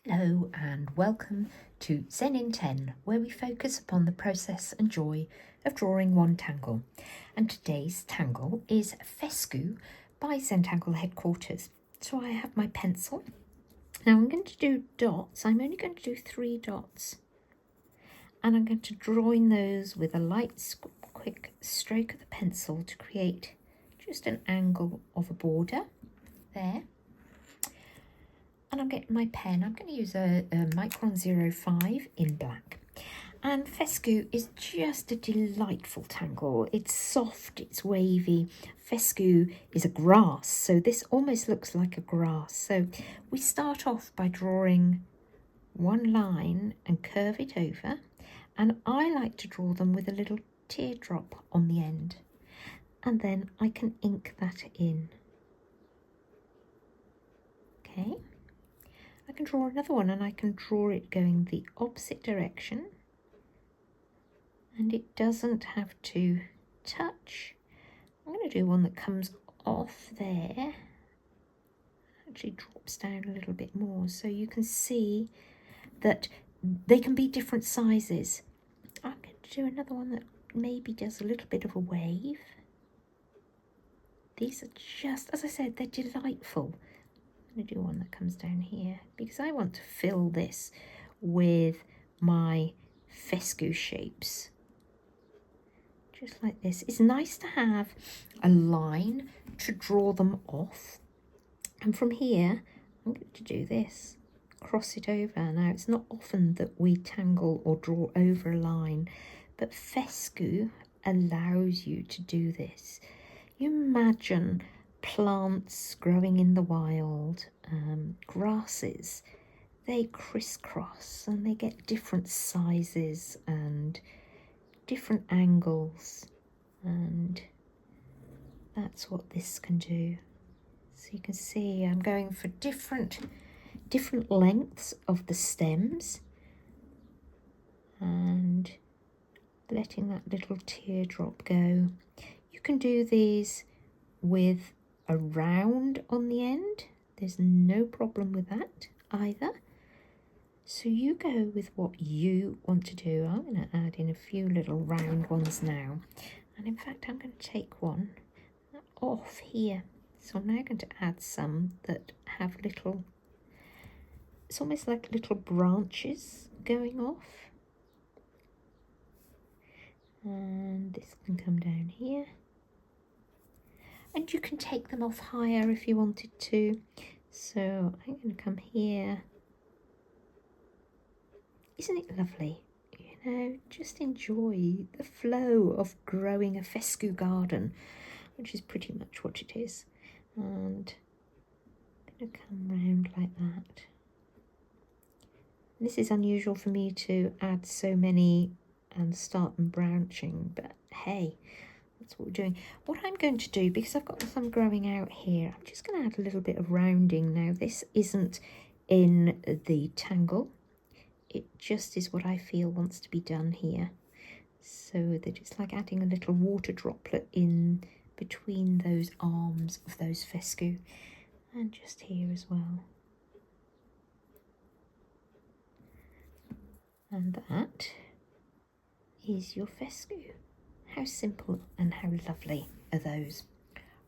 Hello and welcome to Zen in 10, where we focus upon the process and joy of drawing one tangle. And today's tangle is Fescu by Zentangle headquarters. So I have my pencil. Now I'm going to do dots. I'm only going to do 3 dots. And I'm going to draw in those with a light, quick stroke of the pencil to create just an angle of a border there. And I'm getting my pen. I'm going to use a Micron 05 in black. And Fescu is just a delightful tangle. It's soft, it's wavy. Fescu is a grass, so this almost looks like a grass. So we start off by drawing one line and curve it over. And I like to draw them with a little teardrop on the end. And then I can ink that in. Okay. I can draw another one and I can draw it going the opposite direction, and it doesn't have to touch. I'm going to do one that comes off there, actually drops down a little bit more, so you can see that they can be different sizes. I'm going to do another one that maybe does a little bit of a wave. These are just, as I said, they're delightful. I'm going to do one that comes down here because I want to fill this with my Fescu shapes. Just like this. It's nice to have a line to draw them off. And from here, I'm going to do this. Cross it over. Now, it's not often that we tangle or draw over a line, but Fescu allows you to do this. You imagine plants growing in the wild, grasses, they crisscross and they get different sizes and different angles, and that's what this can do. So you can see I'm going for different lengths of the stems and letting that little teardrop go. You can do these with a round on the end. There's no problem with that either. So you go with what you want to do. I'm going to add in a few little round ones now. And in fact, I'm going to take one off here. So I'm now going to add some that have little, it's almost like little branches going off. And this can come down here. And you can take them off higher if you wanted to. So I'm going to come here. Isn't it lovely? You know, just enjoy the flow of growing a Fescu garden, which is pretty much what it is. And I'm going to come round like that. This is unusual for me to add so many and start them branching, but hey, that's what we're doing. What I'm going to do, because I've got some growing out here, I'm just going to add a little bit of rounding. Now, this isn't in the tangle. It just is what I feel wants to be done here. So that it's like adding a little water droplet in between those arms of those Fescu. And just here as well. And that is your Fescu. How simple and how lovely are those?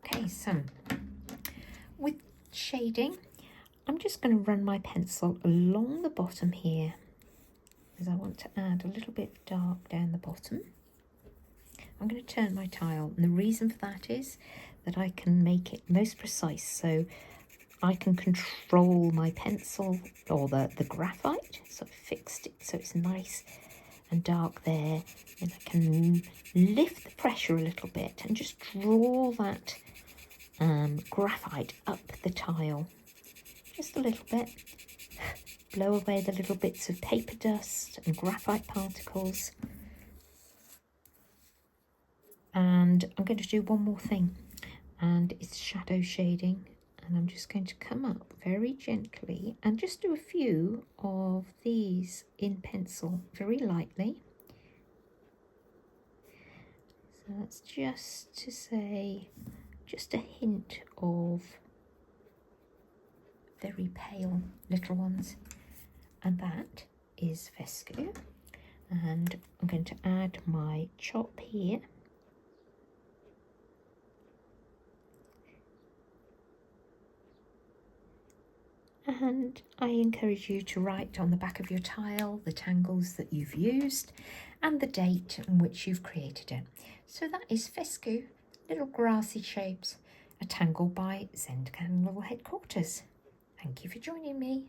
Okay, so with shading, I'm just going to run my pencil along the bottom here, because I want to add a little bit dark down the bottom. I'm going to turn my tile, and the reason for that is that I can make it most precise, so I can control my pencil or the graphite. So I fixed it so it's nice and dark there, and I can lift the pressure a little bit and just draw that graphite up the tile just a little bit. Blow away the little bits of paper dust and graphite particles. And I'm going to do one more thing, and it's shadow shading. And I'm just going to come up very gently and just do a few of these in pencil very lightly. So that's just to say, just a hint of very pale little ones. and that is Fescu. And I'm going to add my chop here. And I encourage you to write on the back of your tile the tangles that you've used and the date in which you've created it. So that is Fescu, little grassy shapes, a tangle by Zentangle headquarters. Thank you for joining me.